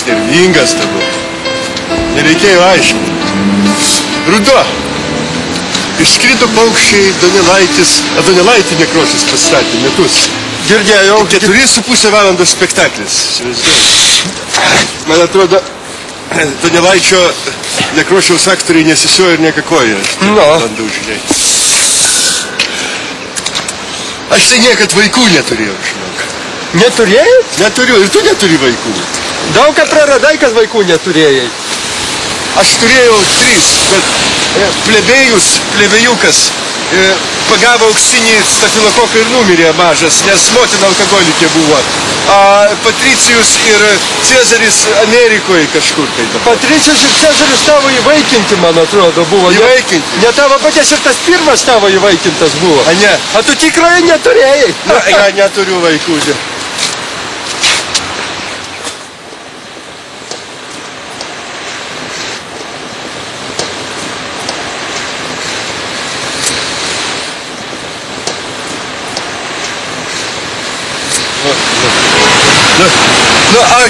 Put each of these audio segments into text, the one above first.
nervingas dabar. Nereikėjo aiškinti. Ruduo. Išskrido paukščiai, Donelaitį Nekrošius pastatė metus. Girdėjau. 4,5 valandos spektaklis. Man atrodo, Donelaičio Nekrošiaus aktoriai nesisiojo ir niekakoja. Bandau žiūrėti. Aš tai niekad vaikų neturėjau, žinok. Neturėjai? Neturiu. Ir tu neturi vaikų. Daug ką praradai, kad vaikų neturėjai. Aš turėjau 3, bet plebėjukas pagavo auksinį stafilokoką ir numirė mažas, nes motina alkoholikė buvo. Patricijus ir Cezaris Amerikoje kažkur tai. Patricijus ir Cezaris tavo įvaikinti, man atrodo, buvo. Įvaikinti? Ne tavo paties ir tas pirmas tavo įvaikintas buvo. A ne? A tu tikrai neturėjai? Na, neturiu vaikų.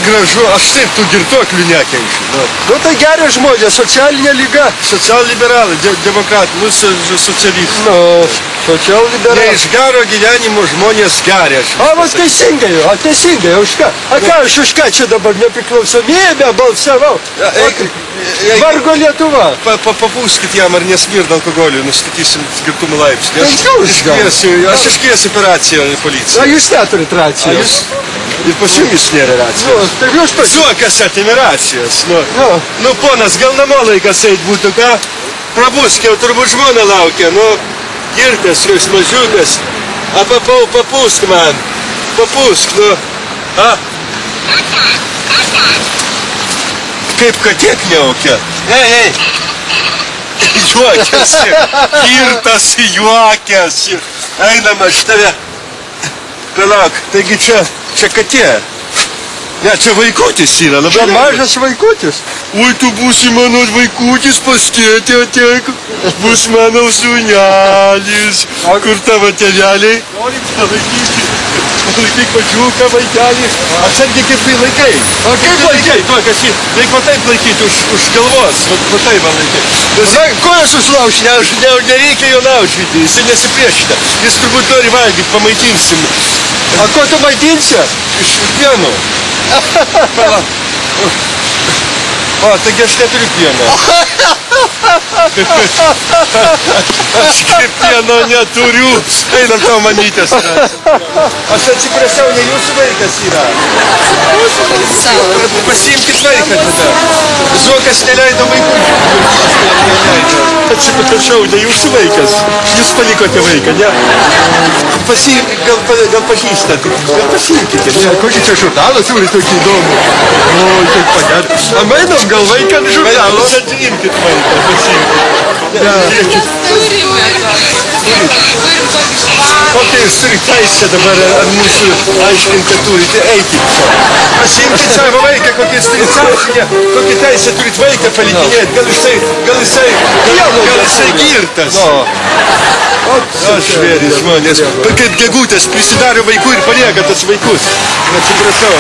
Gražu, aš taip tų girtuoklių nekenčiu. Nu tai geri žmonės, socialinė lyga. Socialliberalai, demokratai, socialistai. Nu, socialliberalai. Ne iš gero gyvenimo žmonės geria. Vas teisingai, už ką? Ką aš už ką čia dabar nepriklausomybę balsavau? Vargo Lietuva. Papūskit jam, ar nesmirda alkoholiu, nustatysim girtumo laipsnį. Aš iškviesiu operaciją policiją. A jūs neturit racijos. Ir pas jumis nėra racijos. Tai jūs pas... Zuokas atėmė racijos. Nu, ponas, gal namo laikas eit būtų, ką? Prabusk, jau turbūt žmona laukia. Nu, girtas, jūs mažiukas. Papūsk man. Papūsk, nu. Kaip katė kniaukia. Ei. Juokiasi. Girtas juokiasi. Einam, aš tave. Palauk, taigi čia katė. Ne, čia vaikutis yra, labai lengvas. Mažas vaikutis. Oi, tu būsi mano vaikutis, pas tėtį ateik. Bus mano sūnelis. Kur tavo tėveliai? Laikyk mažiuką vaikelį. Atsargiai kaip tai laikai. O kaip laikai? Reik va taip laikyti už galvos. Va taip va laikai. Kojas užlaužti? Nereikia jo laužyti, jis nesipriešina. Jis turbūt nori valgyti, pamaitinsim. A ko tu maitinsi? Iš pieno. O, taigi aš neturiu pieno. Aš kaip pieno neturiu. Einam tau mamytės. Aš atsiprašau, ne jūsų vaikas yra. Pasiimkit vaiką tada. Zuokas neleido vaikų. Atsiprašau, ne jūsų vaikas. Jūs palikote vaiką, ne? Pasiimkit, gal pažįstat. Gal pasiimkite. Kokį čia žurnalą turi tokį įdomų? O, taip pagerti. A mainom gal vaiką ant žurnalo? Imkit vaiką, pasiimkit. Kokia jūs turite teisę dabar ar mūsų aiškinti turite, eikit čia. Pasiimkit savo vaiką, kokia jūs turite sąžinę, kokią teisę turite vaiką palikinėti, gal jisai girtas. Aš žvėris žmonės, kaip gegutės prisidaro vaikų ir palieka tas vaikus. Atsiprašau.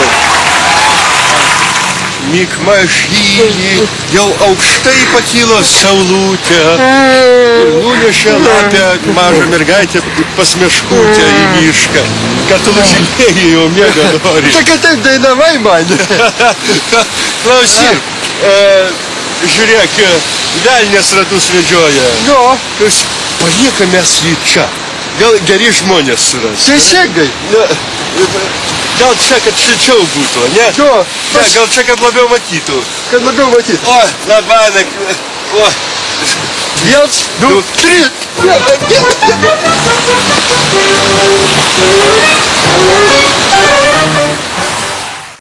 Mikmažynį jau aukštai pakilo saulutė ir nunešė lapę mažą mergaitę pas meškutę į mišką. Kad tu nužinėjai jau miega nori. Tai kad taip dainavai man. Klausyk, žiūrėk, velnės ratus vedžioja. Paliekam mes jį čia. Gal geri žmonės suras. Teisingai. Gal čia, kad šilčiau būtų, ne? Gal čia, kad labiau matytų. Kad labiau matytų. O, labanak. O. 1, 2, 3.